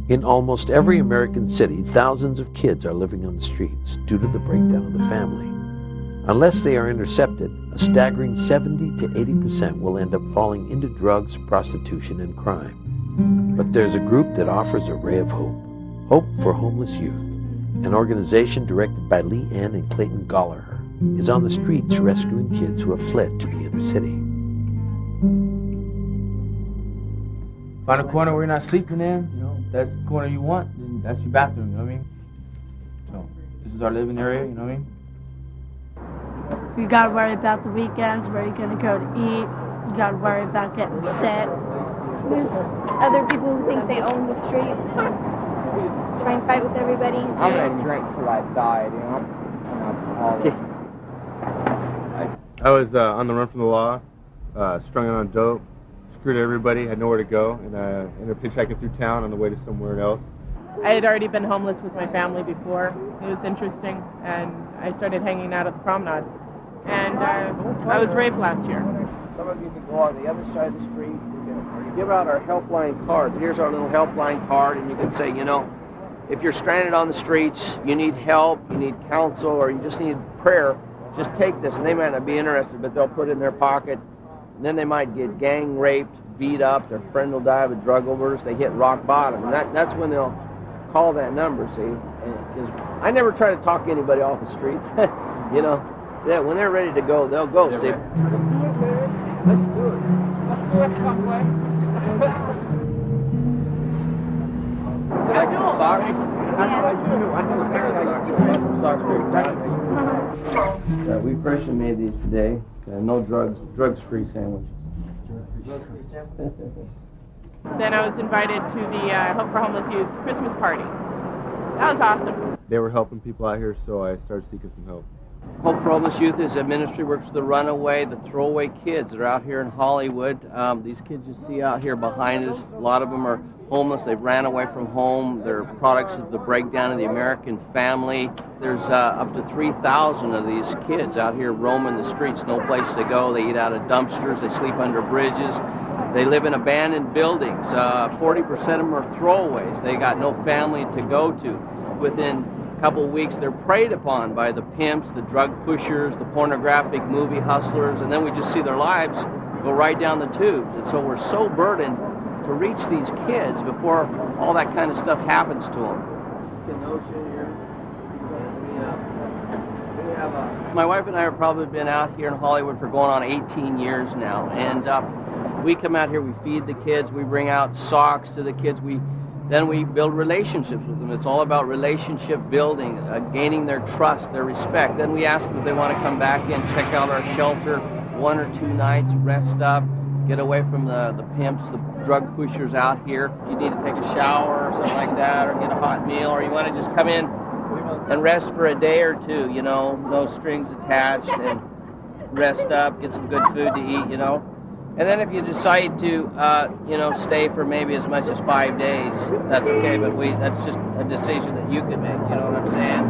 In almost every American city, thousands of kids are living on the streets due to the breakdown of the family. Unless they are intercepted, a staggering 70 to 80% will end up falling into drugs, prostitution, and crime. But there's a group that offers a ray of hope. Hope for Homeless Youth, an organization directed by Lee Ann and Clayton Gallagher, is on the streets rescuing kids who have fled to the inner city. Find a corner where you're not sleeping in, that's the corner you want, then that's your bathroom, you know what I mean? So, this is our living area, you know what I mean? You gotta worry about the weekends, where you're gonna go to eat. You gotta worry about getting sick. There's other people who think they own the streets and try and fight with everybody. I'm gonna drink till I die, I'm an alcoholic. I was on the run from the law, strung out on dope, screwed everybody, had nowhere to go, and ended up hitchhiking through town on the way to somewhere else. I had already been homeless with my family before. It was interesting, and I started hanging out at the promenade. And I was raped last year. Some of you can go on the other side of the street. We can give out our helpline cards. Here's our little helpline card, and you can say, if you're stranded on the streets, you need help, you need counsel, or you just need prayer, just take this. And they might not be interested, but they'll put it in their pocket. And then they might get gang raped, beat up, their friend will die of a drug overdose, they hit rock bottom. And that's when they'll call that number, see? And I never try to talk anybody off the streets, Yeah, when they're ready to go, they'll go, see? Let's do it. Let's do it, Subway. Like some socks? We freshly made these today. No drugs-free sandwiches. Then I was invited to the Hope for Homeless Youth Christmas party. That was awesome. They were helping people out here, so I started seeking some help. Hope for Homeless Youth is a ministry that works with the runaway, the throwaway kids that are out here in Hollywood. These kids you see out here behind us, a lot of them are homeless. They've ran away from home. They're products of the breakdown of the American family. There's up to 3,000 of these kids out here roaming the streets, no place to go. They eat out of dumpsters. They sleep under bridges. They live in abandoned buildings. 40% of them are throwaways. They got no family to go to. Within a couple of weeks, they're preyed upon by the pimps, the drug pushers, the pornographic movie hustlers, and then we just see their lives go right down the tubes. And so we're so burdened to reach these kids before all that kind of stuff happens to them. My wife and I have probably been out here in Hollywood for going on 18 years now, and we come out here, we feed the kids, we bring out socks to the kids, then we build relationships with them. It's all about relationship building, gaining their trust, their respect. Then we ask them if they want to come back in, check out our shelter 1 or 2 nights, rest up, get away from the pimps, the drug pushers out here. If you need to take a shower or something like that, or get a hot meal, or you want to just come in and rest for a day or two, no strings attached, and rest up, get some good food to eat, And then if you decide to, stay for maybe as much as 5 days, that's okay, but that's just a decision that you can make, you know what I'm saying?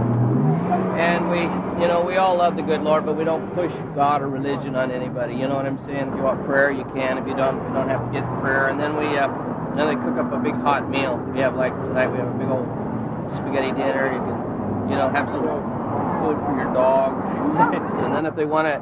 And we all love the good Lord, but we don't push God or religion on anybody, you know what I'm saying? If you want prayer, you can. If you don't, you don't have to get prayer. And then then they cook up a big hot meal. We have, like tonight, we have a big old spaghetti dinner. You can, have some food for your dog. And then if they want to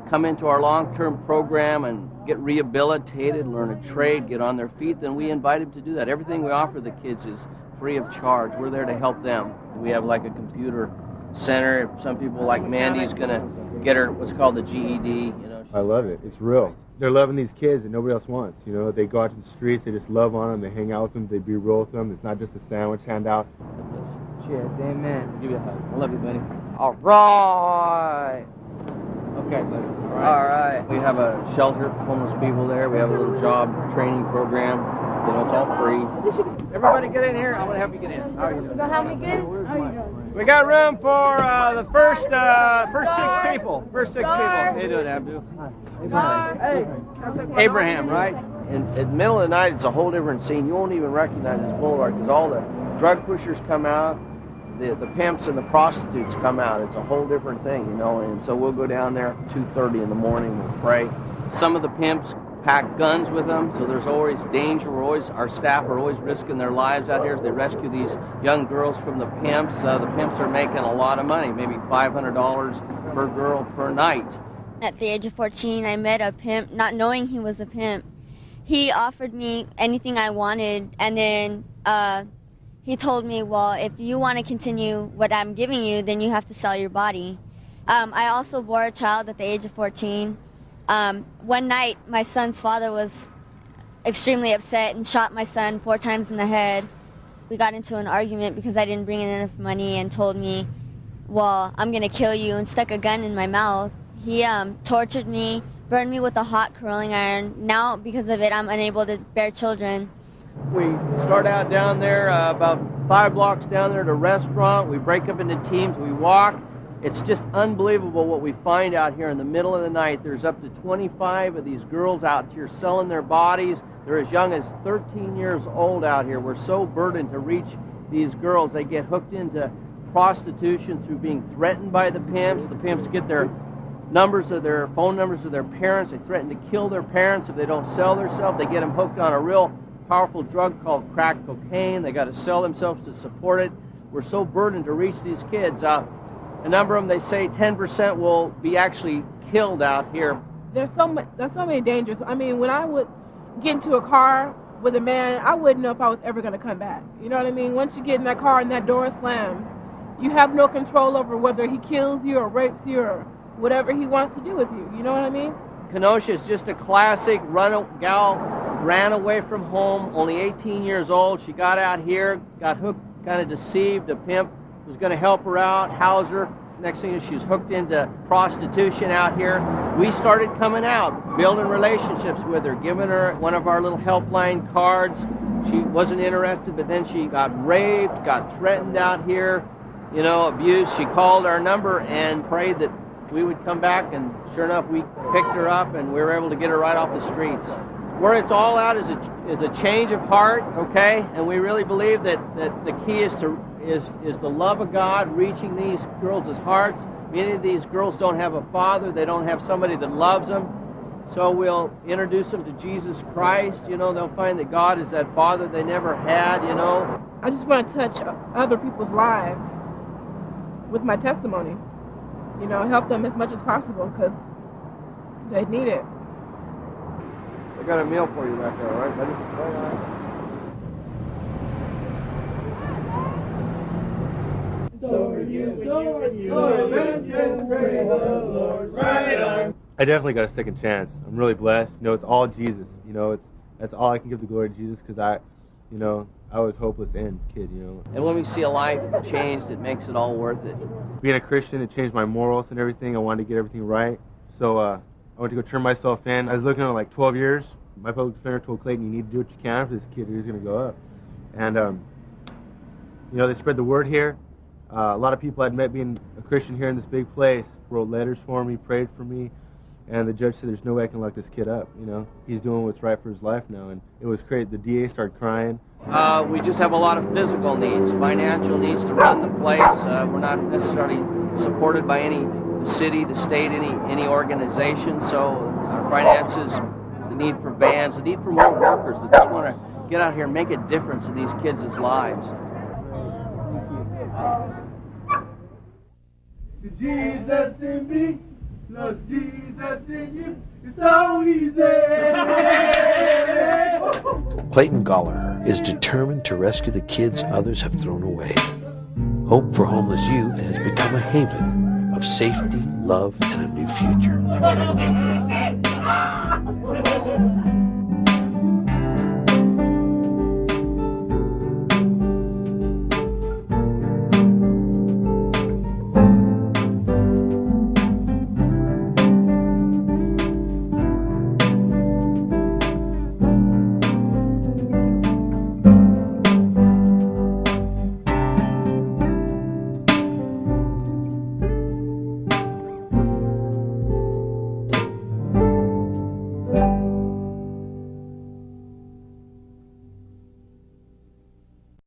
come into our long-term program and get rehabilitated, learn a trade, get on their feet, then we invite them to do that. Everything we offer the kids is free of charge. We're there to help them. We have like a computer center. Some people like Mandy's going to get her what's called the GED. I love it. It's real. They're loving these kids that nobody else wants. They go out to the streets, they just love on them, they hang out with them, they be real with them. It's not just a sandwich handout. Cheers, amen. Give you a hug. I love you, buddy. All right. Okay, buddy. All right. We have a shelter for homeless people there. We have a little job training program. It's all free. Everybody get in here. I'm going to help you get in. How are you doing? So help me get? How are you doing? We got room for the first 6 people. First 6 people. How you doing, Abdul? Hey. Abraham, right? In the middle of the night, it's a whole different scene. You won't even recognize this boulevard because all the drug pushers come out. The pimps and the prostitutes come out. It's a whole different thing, and so we'll go down there at 2:30 in the morning, we'll pray. Some of the pimps pack guns with them, so there's always danger. Our staff are always risking their lives out here as they rescue these young girls from the pimps. The pimps are making a lot of money, maybe $500 per girl per night. At the age of 14, I met a pimp, not knowing he was a pimp. He offered me anything I wanted, and then he told me, well, if you want to continue what I'm giving you, then you have to sell your body. I also bore a child at the age of 14. One night, my son's father was extremely upset and shot my son 4 times in the head. We got into an argument because I didn't bring in enough money and told me, well, I'm going to kill you, and stuck a gun in my mouth. He tortured me, burned me with a hot curling iron. Now, because of it, I'm unable to bear children. We start out down there, about 5 blocks down there at a restaurant. We break up into teams, we walk. It's just unbelievable what we find out here in the middle of the night. There's up to 25 of these girls out here selling their bodies. They're as young as 13 years old out here. We're so burdened to reach these girls. They get hooked into prostitution through being threatened by the pimps. The pimps get their phone numbers of their parents. They threaten to kill their parents if they don't sell themselves. They get them hooked on a real powerful drug called crack cocaine. They got to sell themselves to support it. We're so burdened to reach these kids. A number of them, they say 10% will be actually killed out here. There's so many dangers. I mean, when I would get into a car with a man, I wouldn't know if I was ever going to come back. You know what I mean? Once you get in that car and that door slams, you have no control over whether he kills you or rapes you or whatever he wants to do with you. You know what I mean? Kenosha is just a classic gal, ran away from home, only 18 years old. She got out here, got hooked, kind of deceived. A pimp was going to help her out, house her. Next thing is she's hooked into prostitution out here. We started coming out, building relationships with her, giving her one of our little helpline cards. She wasn't interested, but then she got raped, got threatened out here, abused. She called our number and prayed that we would come back, and sure enough, we picked her up and we were able to get her right off the streets. Where it's all at is a change of heart, okay? And we really believe that the key is the love of God reaching these girls' hearts. Many of these girls don't have a father. They don't have somebody that loves them. So we'll introduce them to Jesus Christ. They'll find that God is that father they never had, I just want to touch other people's lives with my testimony. Help them as much as possible because they need it. I got a meal for you back there, all right, buddy? So are you, let's just pray the Lord's right arm. I definitely got a second chance. I'm really blessed. It's all Jesus. That's all I can give the glory to Jesus because I was hopeless and kid, And when we see a life changed, it makes it all worth it. Being a Christian, it changed my morals and everything. I wanted to get everything right. So I went to go turn myself in. I was looking at like 12 years. My public defender told Clayton, you need to do what you can for this kid who's going to go up. And, they spread the word here. A lot of people I'd met being a Christian here in this big place wrote letters for me, prayed for me. And the judge said, there's no way I can lock this kid up, He's doing what's right for his life now. And it was great. The DA started crying. We just have a lot of physical needs, financial needs to run the place. We're not necessarily supported by the city, the state, any organization. So our finances, the need for vans, the need for more workers that just want to get out here and make a difference in these kids' lives. Jesus in me, plus Jesus in you, it's so easy. Clayton Gallagher is determined to rescue the kids others have thrown away. Hope for Homeless Youth has become a haven of safety, love, and a new future.